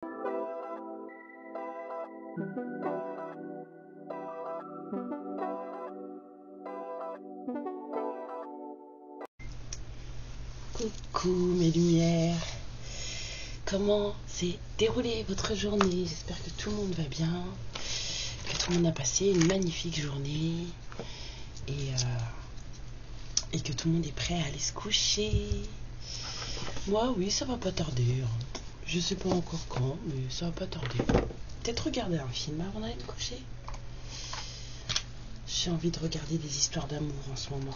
Coucou mes lumières, comment s'est déroulée votre journée? J'espère que tout le monde va bien, que tout le monde a passé une magnifique journée et que tout le monde est prêt à aller se coucher. Moi oui, ça va pas tarder, je sais pas encore quand, mais ça va pas tarder. Peut-être regarder un film avant d'aller me coucher. J'ai envie de regarder des histoires d'amour en ce moment.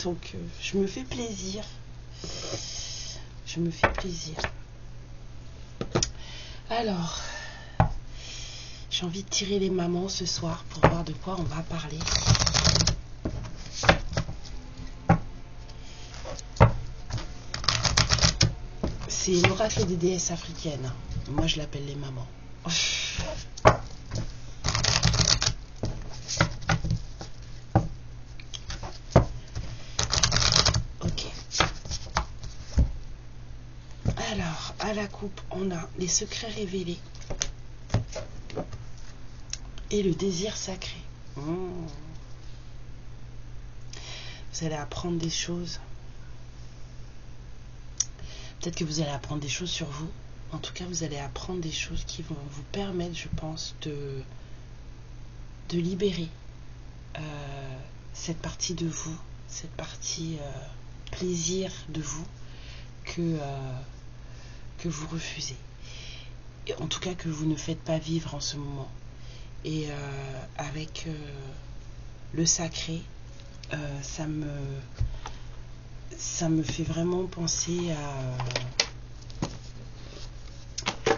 Donc je me fais plaisir. Je me fais plaisir. Alors, j'ai envie de tirer les mamans ce soir pour voir de quoi on va parler. C'est l'oracle des déesses africaines. Moi je l'appelle les mamans. Alors, à la coupe, on a les secrets révélés et le désir sacré. Vous allez apprendre des choses. Peut-être que vous allez apprendre des choses sur vous. En tout cas, vous allez apprendre des choses qui vont vous permettre, je pense, de libérer cette partie de vous, cette partie plaisir de vous que vous refusez. Et en tout cas, que vous ne faites pas vivre en ce moment. Et avec le sacré, ça me fait vraiment penser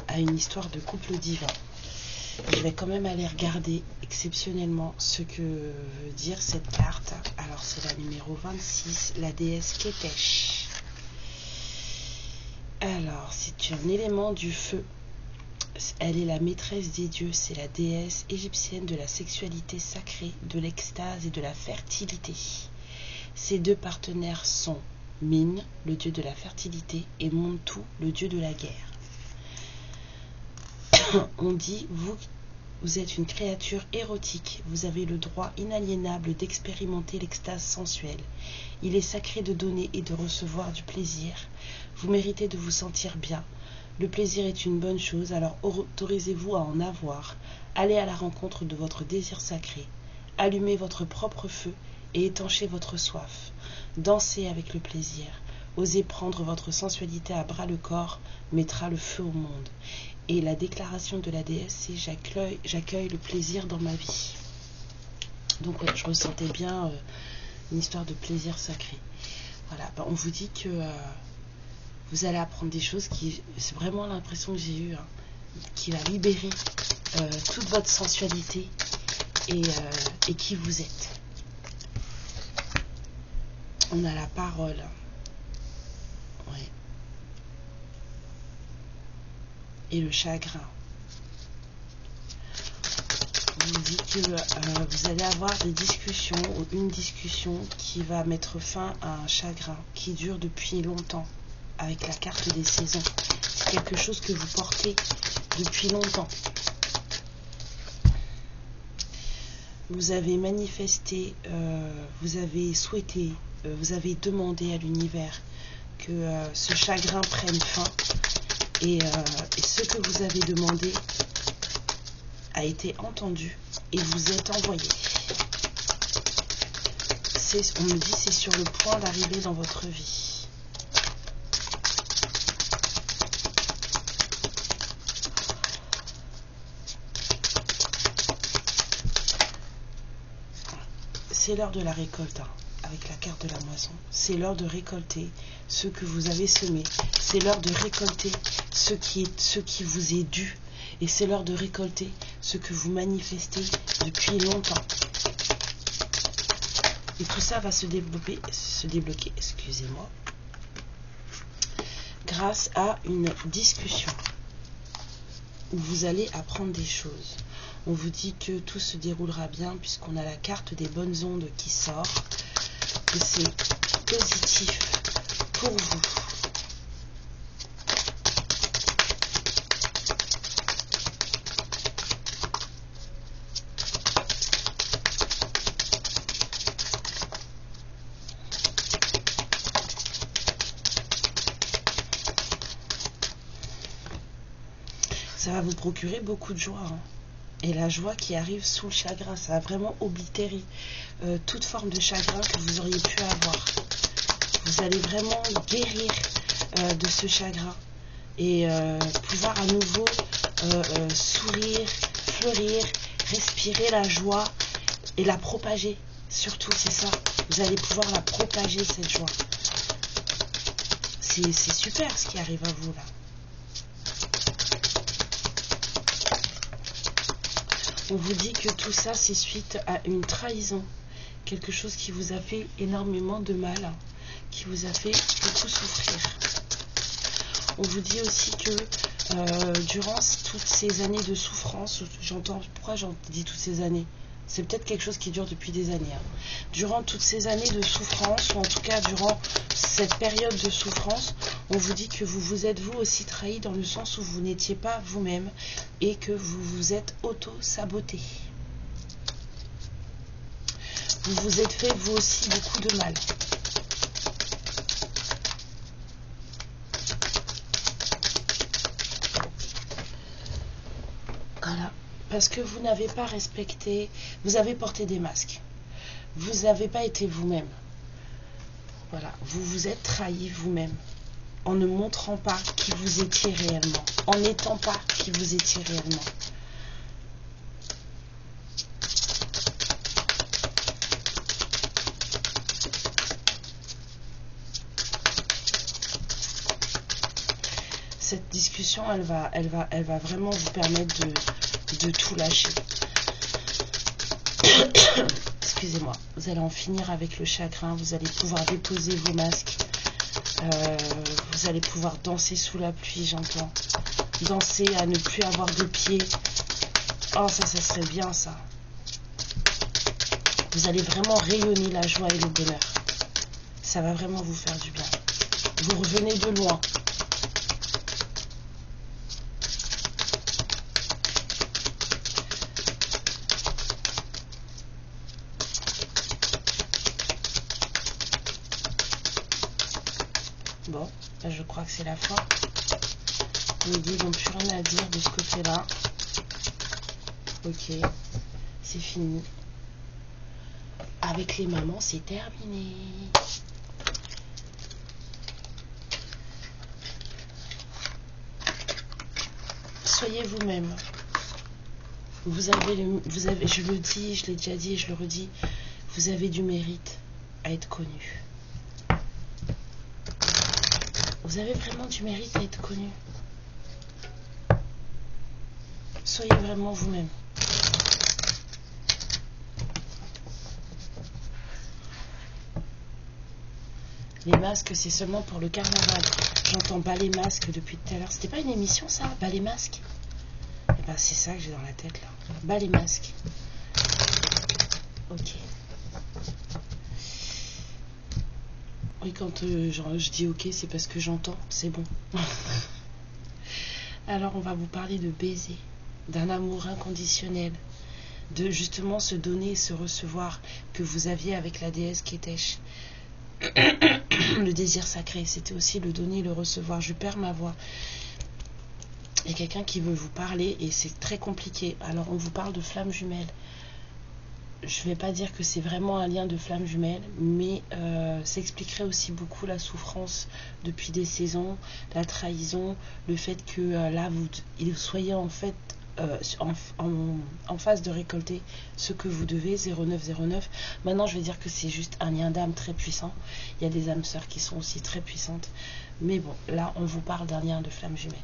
à une histoire de couple divin. Je vais quand même aller regarder exceptionnellement ce que veut dire cette carte. Alors c'est la numéro 26, la déesse Ketesh. Alors c'est un élément du feu. Elle est la maîtresse des dieux, c'est la déesse égyptienne de la sexualité sacrée, de l'extase et de la fertilité. Ses deux partenaires sont Min, le dieu de la fertilité, et Montu, le dieu de la guerre. On dit, vous êtes une créature érotique, vous avez le droit inaliénable d'expérimenter l'extase sensuelle. Il est sacré de donner et de recevoir du plaisir. Vous méritez de vous sentir bien. Le plaisir est une bonne chose, alors autorisez-vous à en avoir. Allez à la rencontre de votre désir sacré. Allumez votre propre feu et étanchez votre soif. Dansez avec le plaisir. Osez prendre votre sensualité à bras le corps, mettra le feu au monde. Et la déclaration de la déesse, c'est j'accueille le plaisir dans ma vie. Donc ouais, je ressentais bien une histoire de plaisir sacré. Voilà, on vous dit que vous allez apprendre des choses qui, c'est vraiment l'impression que j'ai eue, qui va libérer toute votre sensualité et qui vous êtes. On a la parole. Ouais. Et le chagrin. On vous dit que vous allez avoir des discussions ou une discussion qui va mettre fin à un chagrin qui dure depuis longtemps. Avec la carte des saisons, c'est quelque chose que vous portez depuis longtemps. Vous avez manifesté, vous avez souhaité, vous avez demandé à l'univers que ce chagrin prenne fin et ce que vous avez demandé a été entendu et vous êtes envoyé. On me dit c'est sur le point d'arriver dans votre vie. C'est l'heure de la récolte, avec la carte de la moisson. C'est l'heure de récolter ce que vous avez semé. C'est l'heure de récolter ce qui vous est dû. Et c'est l'heure de récolter ce que vous manifestez depuis longtemps. Et tout ça va se débloquer, excusez-moi, grâce à une discussion où vous allez apprendre des choses. On vous dit que tout se déroulera bien puisqu'on a la carte des bonnes ondes qui sort, que c'est positif pour vous. Ça va vous procurer beaucoup de joie, hein. Et la joie qui arrive sous le chagrin, ça va vraiment oblitérer toute forme de chagrin que vous auriez pu avoir. Vous allez vraiment guérir de ce chagrin et pouvoir à nouveau sourire, fleurir, respirer la joie et la propager. Surtout, c'est ça. Vous allez pouvoir la propager, cette joie. C'est super ce qui arrive à vous là. On vous dit que tout ça, c'est suite à une trahison. Quelque chose qui vous a fait énormément de mal, qui vous a fait beaucoup souffrir. On vous dit aussi que durant toutes ces années de souffrance, pourquoi j'en dis toutes ces années? C'est peut-être quelque chose qui dure depuis des années. Durant toutes ces années de souffrance, ou en tout cas durant cette période de souffrance, on vous dit que vous vous êtes vous aussi trahi dans le sens où vous n'étiez pas vous-même et que vous vous êtes auto-saboté. Vous vous êtes fait vous aussi beaucoup de mal. Voilà. Parce que vous n'avez pas respecté, vous avez porté des masques. Vous n'avez pas été vous-même. Voilà, vous vous êtes trahi vous-même. En ne montrant pas qui vous étiez réellement. En n'étant pas qui vous étiez réellement. Cette discussion, elle va vraiment vous permettre de tout lâcher. Excusez-moi. Vous allez en finir avec le chagrin. Vous allez pouvoir déposer vos masques. Vous allez pouvoir danser sous la pluie, j'entends. Danser à ne plus avoir de pieds. Oh, ça serait bien, ça. Vous allez vraiment rayonner la joie et le bonheur. Ça va vraiment vous faire du bien. Vous revenez de loin. Bon, là je crois que c'est la fin. Les deux n'ont plus rien à dire de ce côté-là. Ok, c'est fini. Avec les mamans, c'est terminé. Soyez vous-même. Vous avez, je le dis, je l'ai déjà dit et je le redis, vous avez du mérite à être connu. Vous avez vraiment du mérite à être connu. Soyez vraiment vous-même. Les masques, c'est seulement pour le carnaval. J'entends bas les masques depuis tout à l'heure. C'était pas une émission, ça? Bas les masques? Eh ben, c'est ça que j'ai dans la tête, là. Bas les masques. Ok. Oui, quand je dis ok, c'est parce que j'entends, c'est bon. Alors, on va vous parler de baiser, d'un amour inconditionnel, de justement se donner et se recevoir que vous aviez avec la déesse Kétesh. Le désir sacré, c'était aussi le donner et le recevoir. Je perds ma voix. Il y a quelqu'un qui veut vous parler et c'est très compliqué. Alors, on vous parle de flammes jumelles. Je ne vais pas dire que c'est vraiment un lien de flammes jumelles, mais ça expliquerait aussi beaucoup la souffrance depuis des saisons, la trahison, le fait que là, vous soyez en fait en phase de récolter ce que vous devez, 0909. Maintenant, je vais dire que c'est juste un lien d'âme très puissant. Il y a des âmes sœurs qui sont aussi très puissantes. Mais bon, là, on vous parle d'un lien de flammes jumelles.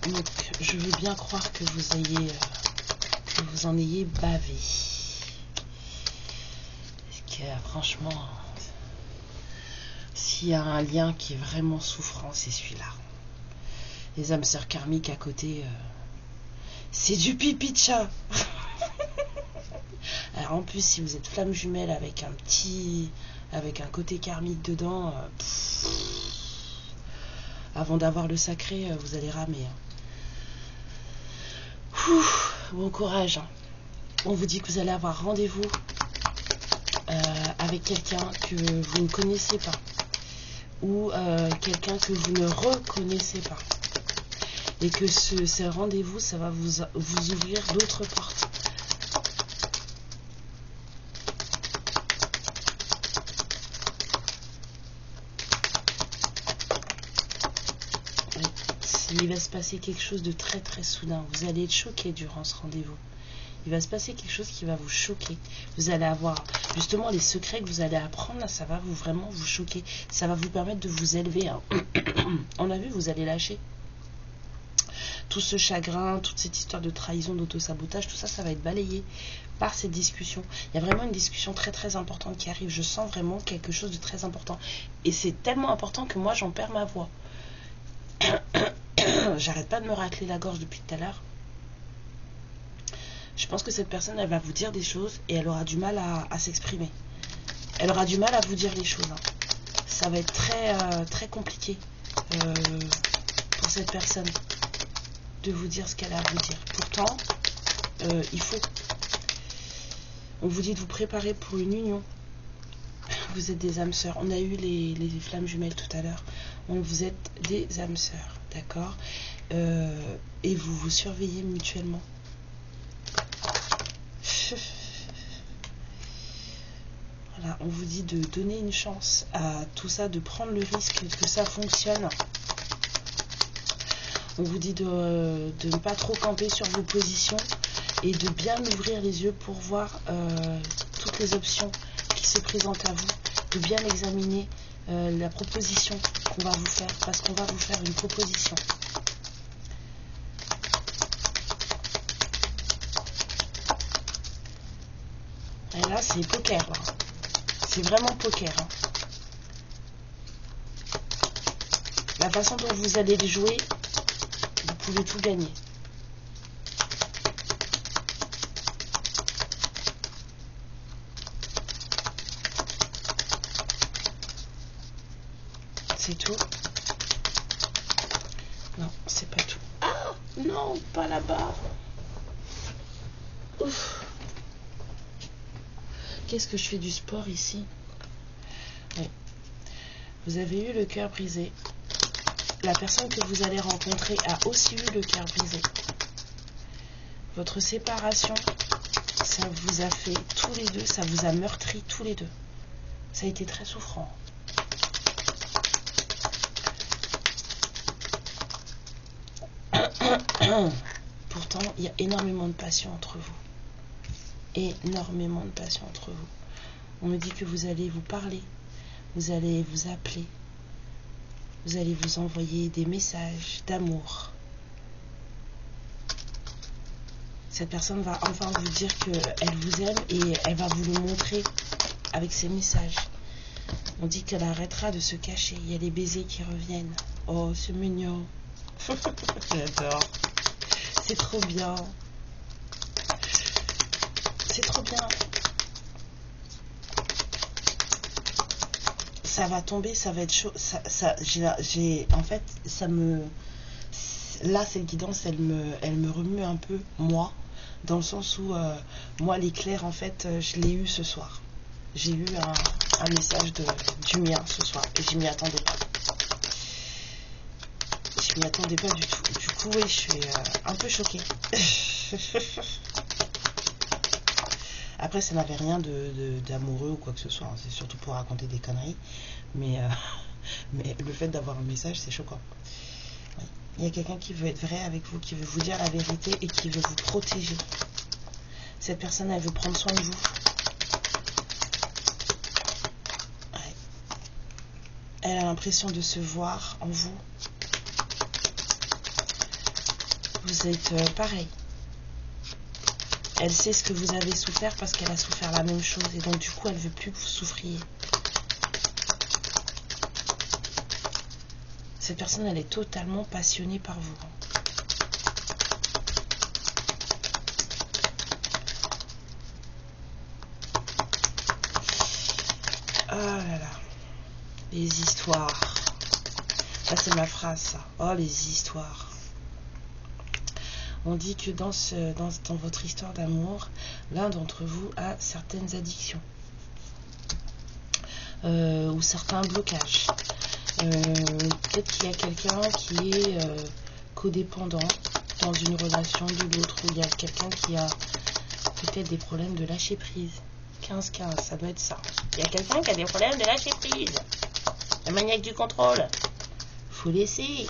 Donc, je veux bien croire que vous en ayez bavé. Parce que franchement, s'il y a un lien qui est vraiment souffrant, c'est celui-là. Les âmes sœurs karmiques à côté, c'est du pipi de chat. Alors en plus, si vous êtes flamme jumelle avec un côté karmique dedans, avant d'avoir le sacré, vous allez ramer. Bon courage. On vous dit que vous allez avoir rendez-vous avec quelqu'un que vous ne connaissez pas. ou quelqu'un que vous ne reconnaissez pas. Et que ce rendez-vous, ça va vous ouvrir d'autres portes. Il va se passer quelque chose de très très soudain. Vous allez être choqué durant ce rendez-vous. Il va se passer quelque chose qui va vous choquer. Vous allez avoir justement les secrets que vous allez apprendre là, ça va vraiment vous choquer. Ça va vous permettre de vous élever. Hein. On a vu, vous allez lâcher tout ce chagrin, toute cette histoire de trahison, d'autosabotage, tout ça, ça va être balayé par cette discussion. Il y a vraiment une discussion très très importante qui arrive. Je sens vraiment quelque chose de très important. Et c'est tellement important que moi j'en perds ma voix. J'arrête pas de me racler la gorge depuis tout à l'heure. Je pense que cette personne, elle va vous dire des choses et elle aura du mal à s'exprimer. Elle aura du mal à vous dire les choses. Hein. Ça va être très compliqué pour cette personne de vous dire ce qu'elle a à vous dire. Pourtant, il faut. On vous dit de vous préparer pour une union. Vous êtes des âmes sœurs. On a eu les flammes jumelles tout à l'heure. Vous êtes des âmes sœurs, d'accord, et vous vous surveillez mutuellement. Voilà, on vous dit de donner une chance à tout ça, de prendre le risque que ça fonctionne. On vous dit de ne pas trop camper sur vos positions et de bien ouvrir les yeux pour voir toutes les options qui se présentent à vous, de bien examiner la proposition qu'on va vous faire, parce qu'on va vous faire une proposition. Et là, c'est poker. C'est vraiment poker. Hein. La façon dont vous allez le jouer, vous pouvez tout gagner. C'est tout? Non, c'est pas tout. Ah, non, pas là-bas. Ouf. Qu'est-ce que je fais du sport ici? Oui. Vous avez eu le cœur brisé. La personne que vous allez rencontrer a aussi eu le cœur brisé. Votre séparation, ça vous a fait tous les deux, ça vous a meurtri tous les deux. Ça a été très souffrant. Pourtant, il y a énormément de passion entre vous. Énormément de passion entre vous. On me dit que vous allez vous parler, vous allez vous appeler, vous allez vous envoyer des messages d'amour. Cette personne va enfin vous dire qu'elle vous aime et elle va vous le montrer avec ses messages. On dit qu'elle arrêtera de se cacher. Il y a les baisers qui reviennent. Oh, c'est mignon. J'adore. C'est trop bien. C'est trop bien. Ça va tomber, ça va être chaud. En fait, ça me... Là, cette guidance, elle me remue un peu, moi, dans le sens où, moi, l'éclair, en fait, je l'ai eu ce soir. J'ai eu un message du mien ce soir, et je m'y attendais pas. Je m'y attendais pas du tout. Du coup, oui, je suis un peu choquée. Après, ça n'avait rien d'amoureux ou quoi que ce soit. C'est surtout pour raconter des conneries. Mais le fait d'avoir un message, c'est choquant. Oui. Il y a quelqu'un qui veut être vrai avec vous, qui veut vous dire la vérité et qui veut vous protéger. Cette personne, elle veut prendre soin de vous. Ouais. Elle a l'impression de se voir en vous. Vous êtes pareil. Elle sait ce que vous avez souffert parce qu'elle a souffert la même chose. Et donc, du coup, elle ne veut plus que vous souffriez. Cette personne, elle est totalement passionnée par vous. Oh là là. Les histoires. Ça, c'est ma phrase, ça. Oh, les histoires. On dit que dans votre histoire d'amour, l'un d'entre vous a certaines addictions ou certains blocages. Peut-être qu'il y a quelqu'un qui est codépendant dans une relation de l'autre, ou il y a quelqu'un qui a peut-être des problèmes de lâcher prise. 15-15, ça doit être ça. Il y a quelqu'un qui a des problèmes de lâcher prise. La maniaque du contrôle. Faut laisser.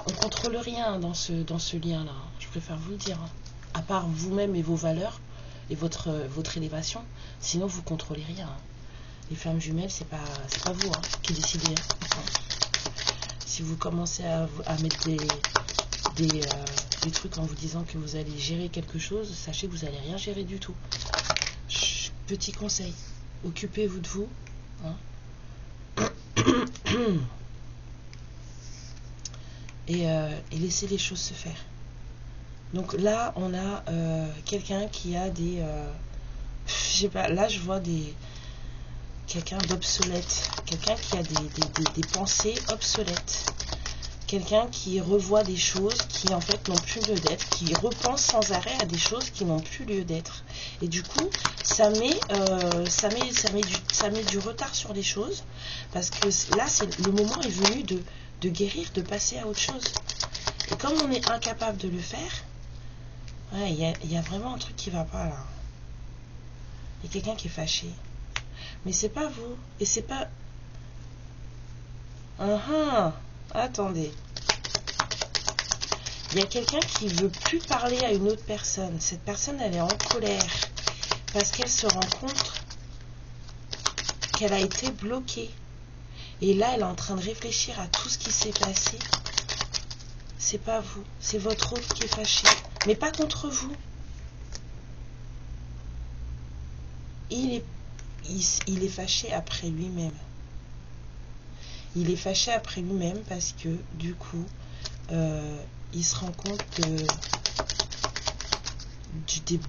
On contrôle rien dans ce lien-là. Je préfère vous le dire. À part vous-même et vos valeurs et votre élévation. Sinon, vous contrôlez rien. Les flammes jumelles, c'est pas vous qui décidez. Si vous commencez à mettre des trucs en vous disant que vous allez gérer quelque chose, sachez que vous n'allez rien gérer du tout. Petit conseil, occupez-vous de vous. Et laissez les choses se faire. Donc là, on a quelqu'un qui a des... je sais pas, là je vois quelqu'un d'obsolète. Quelqu'un qui a des pensées obsolètes. Quelqu'un qui revoit des choses qui en fait n'ont plus lieu d'être, qui repense sans arrêt à des choses qui n'ont plus lieu d'être. Et du coup, ça met du retard sur les choses, parce que là, le moment est venu de guérir, de passer à autre chose. Et comme on est incapable de le faire, ouais, il y a vraiment un truc qui va pas là. Il y a quelqu'un qui est fâché. Mais c'est pas vous. Et c'est pas... Attendez. Il y a quelqu'un qui veut plus parler à une autre personne. Cette personne, elle est en colère parce qu'elle se rend compte qu'elle a été bloquée. Et là, elle est en train de réfléchir à tout ce qui s'est passé. C'est pas vous. C'est votre autre qui est fâché. Mais pas contre vous. Il est fâché après lui-même. Il est fâché après lui-même parce que, du coup, il se rend compte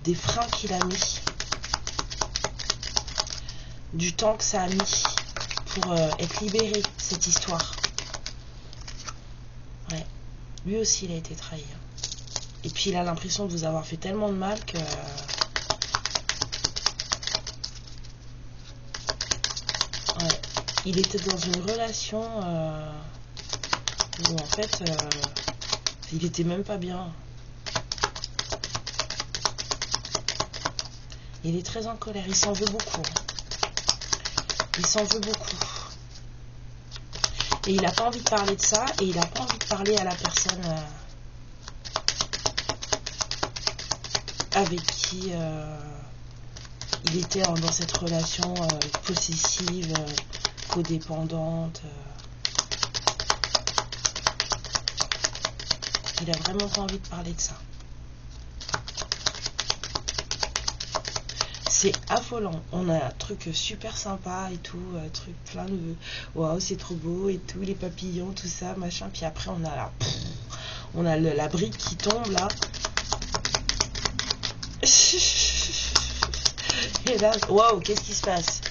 des freins qu'il a mis, du temps que ça a mis pour être libéré, cette histoire. Ouais. Lui aussi, il a été trahi. Et puis, il a l'impression de vous avoir fait tellement de mal que... ouais. Il était dans une relation où, en fait, il était même pas bien. Il est très en colère. Il s'en veut beaucoup. Il s'en veut beaucoup. Et il n'a pas envie de parler de ça. Et il n'a pas envie de parler à la personne avec qui il était dans cette relation possessive, codépendante. Il a vraiment pas envie de parler de ça. C'est affolant. On a un truc super sympa et tout, un truc plein de waouh, c'est trop beau et tout, les papillons, tout ça, machin. Puis après, on a la brique qui tombe là. Et là, waouh, qu'est-ce qui se passe?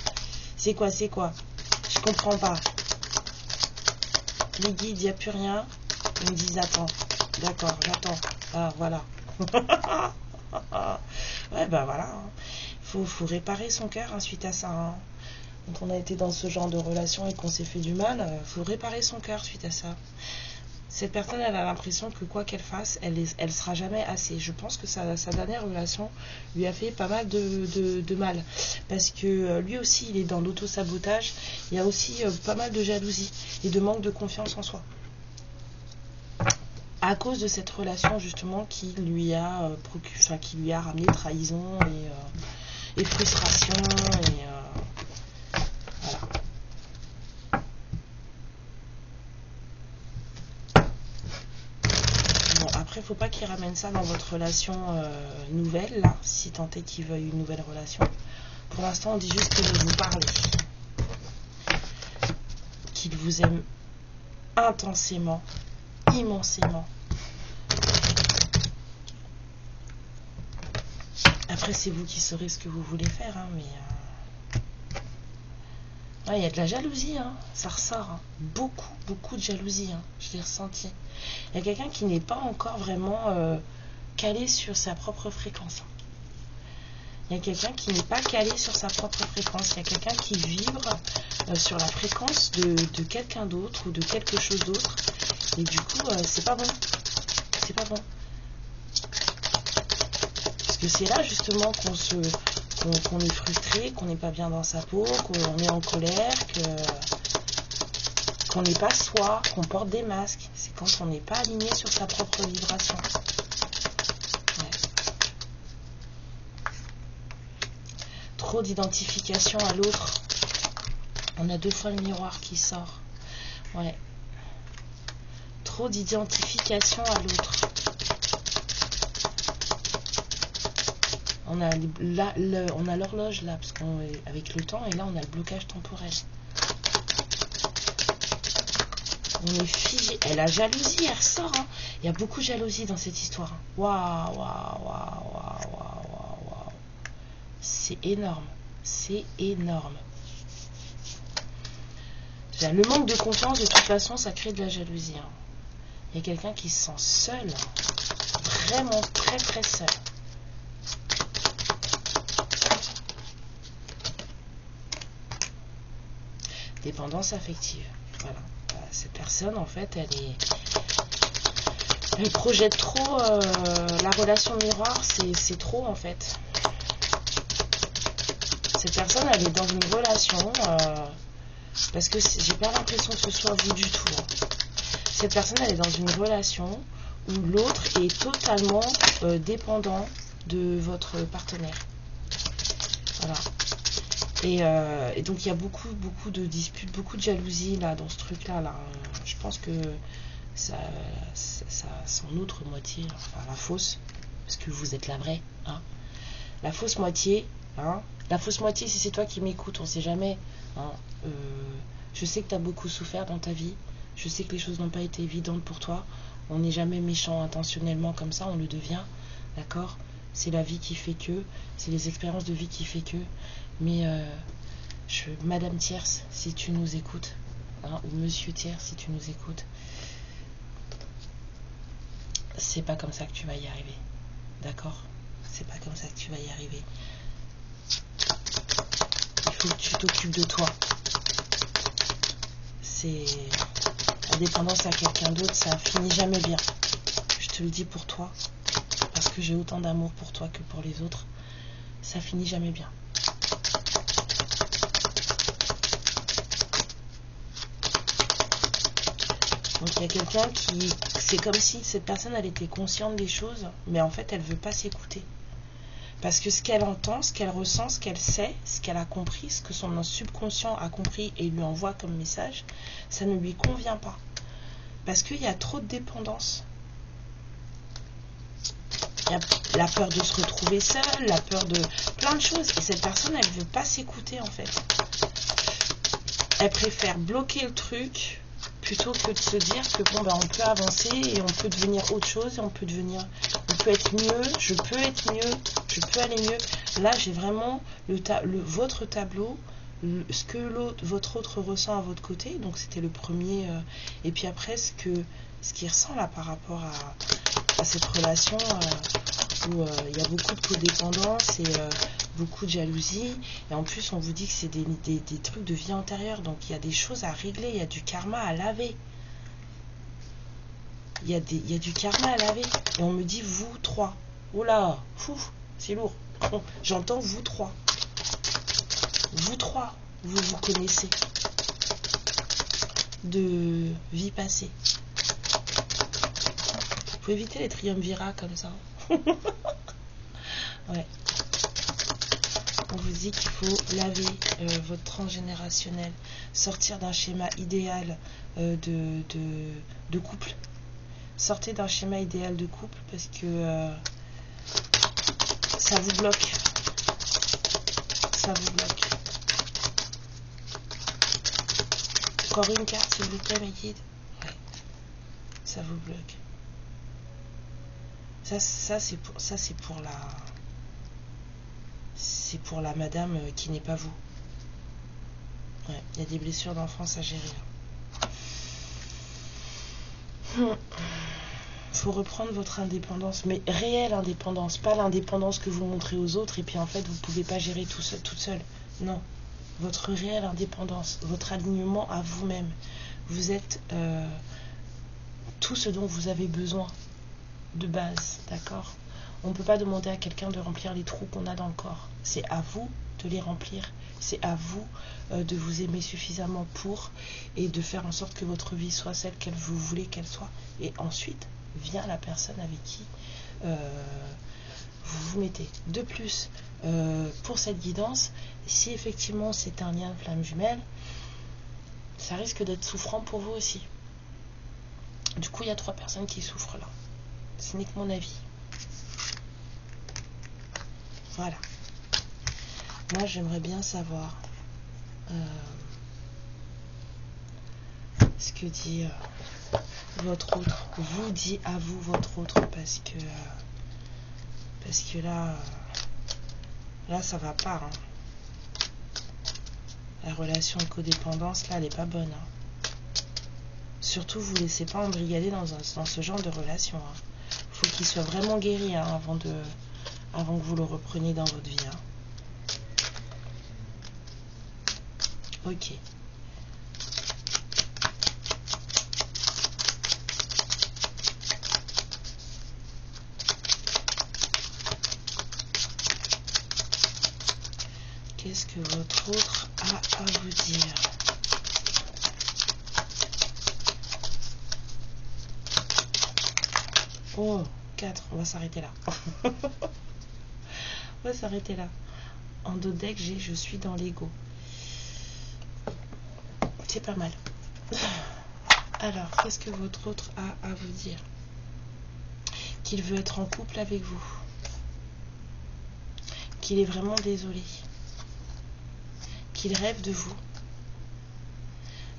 C'est quoi? Je comprends pas. Les guides, il n'y a plus rien. Ils me disent attends. D'accord, j'attends. Ah, voilà. Ouais, bah voilà. Faut réparer son cœur suite à ça. Hein. Quand on a été dans ce genre de relation et qu'on s'est fait du mal, faut réparer son cœur suite à ça. Cette personne, elle a l'impression que quoi qu'elle fasse, elle sera jamais assez. Je pense que sa dernière relation lui a fait pas mal de mal. Parce que lui aussi, il est dans l'auto-sabotage. Il y a aussi pas mal de jalousie et de manque de confiance en soi. À cause de cette relation, justement, qui lui a ramené trahison et frustration. Et voilà. Après, faut pas qu'il ramène ça dans votre relation nouvelle, là, si tant est qu'il veuille une nouvelle relation. Pour l'instant, on dit juste qu'il veut vous parler. Qu'il vous aime intensément, immensément. Après, c'est vous qui saurez ce que vous voulez faire, hein, mais... il y a de la jalousie, hein, ça ressort. Hein. Beaucoup de jalousie, hein, je l'ai ressenti. Il y a quelqu'un qui n'est pas encore vraiment calé sur sa propre fréquence. Il y a quelqu'un qui n'est pas calé sur sa propre fréquence. Il y a quelqu'un qui vibre sur la fréquence de quelqu'un d'autre ou de quelque chose d'autre. Et du coup, c'est pas bon. C'est pas bon. Parce que c'est là justement qu'on est frustré, qu'on n'est pas bien dans sa peau, qu'on est en colère, qu'on n'est pas soi, qu'on porte des masques. C'est quand on n'est pas aligné sur sa propre vibration. Ouais. Trop d'identification à l'autre. On a 2 fois le miroir qui sort. Ouais. Trop d'identification à l'autre. On a l'horloge là, parce qu'on est avec le temps, et là on a le blocage temporel. On est figé. Et la jalousie, elle ressort. Hein. Il y a beaucoup de jalousie dans cette histoire. Waouh, waouh, waouh, waouh, waouh, waouh. C'est énorme. C'est énorme. Le manque de confiance, de toute façon, ça crée de la jalousie. Hein. Il y a quelqu'un qui se sent seul. Vraiment très très seul. Dépendance affective. Voilà. Cette personne, en fait, elle projette trop. La relation miroir, c'est trop, en fait. Cette personne, elle est dans une relation, parce que j'ai pas l'impression que ce soit vous du tout. Hein. Cette personne, elle est dans une relation où l'autre est totalement dépendant de votre partenaire. Voilà. Et donc il y a beaucoup de disputes, beaucoup de jalousie là dans ce truc là. Je pense que ça son autre moitié, enfin la fausse, parce que vous êtes la vraie, hein. La fausse moitié, hein. La fausse moitié, si c'est toi qui m'écoutes, on sait jamais. Hein. Je sais que tu as beaucoup souffert dans ta vie. Je sais que les choses n'ont pas été évidentes pour toi. On n'est jamais méchant intentionnellement comme ça, on le devient, d'accord. C'est la vie qui fait que, c'est les expériences de vie qui fait que. Mais Madame Tierce, si tu nous écoutes, hein, ou Monsieur Tierce, si tu nous écoutes, c'est pas comme ça que tu vas y arriver, d'accord? C'est pas comme ça que tu vas y arriver. Il faut que tu t'occupes de toi. C'est la dépendance à quelqu'un d'autre, ça finit jamais bien. Je te le dis pour toi, parce que j'ai autant d'amour pour toi que pour les autres. Ça finit jamais bien. Donc il y a quelqu'un qui... C'est comme si cette personne, elle était consciente des choses, mais en fait, elle ne veut pas s'écouter. Parce que ce qu'elle entend, ce qu'elle ressent, ce qu'elle sait, ce qu'elle a compris, ce que son subconscient a compris et lui envoie comme message, ça ne lui convient pas. Parce qu'il y a trop de dépendance. Il y a la peur de se retrouver seule, la peur de plein de choses. Et cette personne, elle ne veut pas s'écouter en fait. Elle préfère bloquer le truc plutôt que de se dire que bon, on peut avancer et on peut devenir autre chose, et on peut être mieux, je peux être mieux, je peux aller mieux. Là, j'ai vraiment votre tableau, ce que votre autre ressent à votre côté. Donc c'était le premier, et puis après ce qu'il ressent là par rapport à cette relation où il y a beaucoup de codépendance et beaucoup de jalousie, et en plus on vous dit que c'est des trucs de vie antérieure, donc il y a des choses à régler, il y a du karma à laver, il y a du karma à laver, et on me dit vous trois, oula, c'est lourd. J'entends vous trois, vous vous connaissez de vie passée. Vous pouvez éviter les triumvirats comme ça. Ouais. On vous dit qu'il faut laver votre transgénérationnel, sortir d'un schéma idéal de couple. Sortez d'un schéma idéal de couple parce que ça vous bloque. Ça vous bloque. Encore une carte, s'il vous plaît, mes guides. Ouais. Ça vous bloque. Ça c'est pour la madame qui n'est pas vous. Ouais, il y a des blessures d'enfance à gérer. faut reprendre votre indépendance, mais réelle indépendance, pas l'indépendance que vous montrez aux autres et puis en fait vous ne pouvez pas gérer tout seul, toute seule. Non, votre réelle indépendance, votre alignement à vous-même. Vous êtes tout ce dont vous avez besoin de base, d'accord? On ne peut pas demander à quelqu'un de remplir les trous qu'on a dans le corps. C'est à vous de les remplir. C'est à vous de vous aimer suffisamment pour et de faire en sorte que votre vie soit celle que vous voulez qu'elle soit. Et ensuite, vient la personne avec qui vous vous mettez. De plus, pour cette guidance, si effectivement c'est un lien de flamme jumelle, ça risque d'être souffrant pour vous aussi. Du coup, il y a 3 personnes qui souffrent là. Ce n'est que mon avis. Voilà. Moi, j'aimerais bien savoir ce que dit votre autre. Vous dit à vous votre autre parce que là ça va pas. Hein. La relation de codépendance là, elle est pas bonne. Hein. Surtout, vous laissez pas embrigader dans ce genre de relation. Hein. Faut qu'il soit vraiment guéri hein, avant que vous le repreniez dans votre vie. Hein. Ok. Qu'est-ce que votre autre a à vous dire? Oh, 4, on va s'arrêter là. On va s'arrêter là. En dos de deck, je suis dans l'ego. C'est pas mal. Alors, qu'est-ce que votre autre a à vous dire? Qu'il veut être en couple avec vous. Qu'il est vraiment désolé. Qu'il rêve de vous.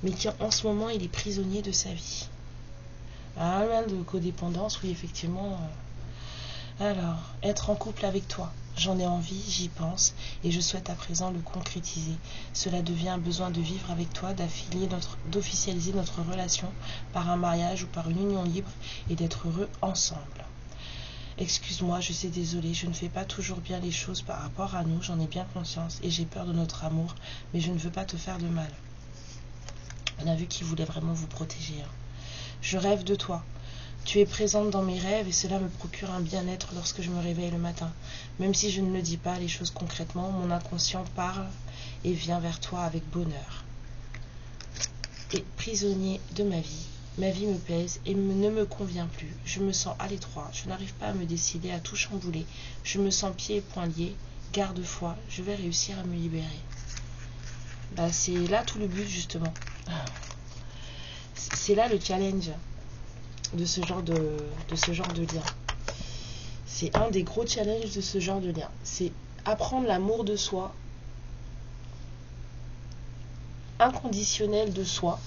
Mais qu'en ce moment, il est prisonnier de sa vie. Un lien de codépendance, oui, effectivement. Alors, être en couple avec toi. J'en ai envie, j'y pense, et je souhaite à présent le concrétiser. Cela devient un besoin de vivre avec toi, d'officialiser notre relation par un mariage ou par une union libre et d'être heureux ensemble. Excuse-moi, je sais, désolée, je ne fais pas toujours bien les choses par rapport à nous, j'en ai bien conscience, et j'ai peur de notre amour, mais je ne veux pas te faire de mal. On a vu qu'il voulait vraiment vous protéger. Hein. Je rêve de toi. Tu es présente dans mes rêves et cela me procure un bien-être lorsque je me réveille le matin. Même si je ne le dis pas les choses concrètement, mon inconscient parle et vient vers toi avec bonheur. Et prisonnier de ma vie me pèse et ne me convient plus. Je me sens à l'étroit, je n'arrive pas à me décider à tout chambouler. Je me sens pieds et poings liés. Garde foi, je vais réussir à me libérer. Bah, c'est là tout le but justement. C'est là le challenge de ce genre de lien. C'est un des gros challenges de ce genre de lien. C'est apprendre l'amour de soi, inconditionnel de soi,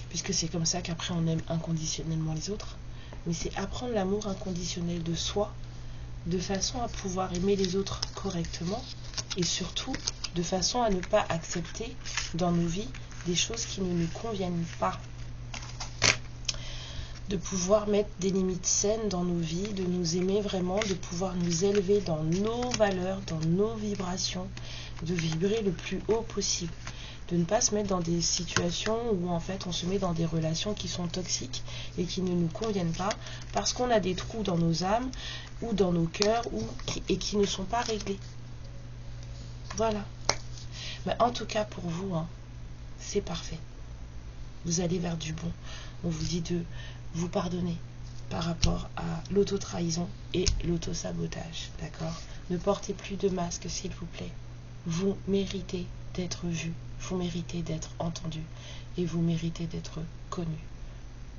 puisque c'est comme ça qu'après on aime inconditionnellement les autres, mais c'est apprendre l'amour inconditionnel de soi, de façon à pouvoir aimer les autres correctement, et surtout de façon à ne pas accepter dans nos vies des choses qui ne nous conviennent pas. De pouvoir mettre des limites saines dans nos vies, de nous aimer vraiment, de pouvoir nous élever dans nos valeurs, dans nos vibrations, de vibrer le plus haut possible, de ne pas se mettre dans des situations où en fait on se met dans des relations qui sont toxiques et qui ne nous conviennent pas parce qu'on a des trous dans nos âmes ou dans nos cœurs et qui ne sont pas réglés. Voilà. Mais en tout cas pour vous, hein, c'est parfait. Vous allez vers du bon. On vous dit de vous pardonner par rapport à l'auto-trahison et l'auto-sabotage, d'accord? Ne portez plus de masque, s'il vous plaît. Vous méritez d'être vu, vous méritez d'être entendu et vous méritez d'être connu,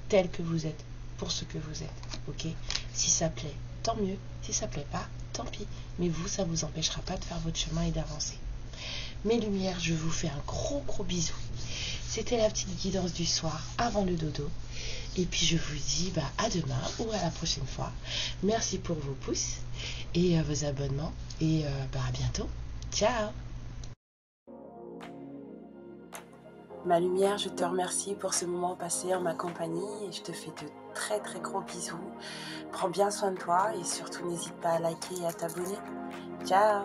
tel que vous êtes, pour ce que vous êtes, ok? Si ça plaît, tant mieux. Si ça plaît pas, tant pis. Mais vous, ça vous empêchera pas de faire votre chemin et d'avancer. Mes lumières, je vous fais un gros bisou. C'était la petite guidance du soir avant le dodo. Et puis je vous dis à demain ou à la prochaine fois. Merci pour vos pouces et vos abonnements. Et à bientôt. Ciao! Ma lumière, je te remercie pour ce moment passé en ma compagnie et je te fais de très très gros bisous. Prends bien soin de toi et surtout n'hésite pas à liker et à t'abonner. Ciao!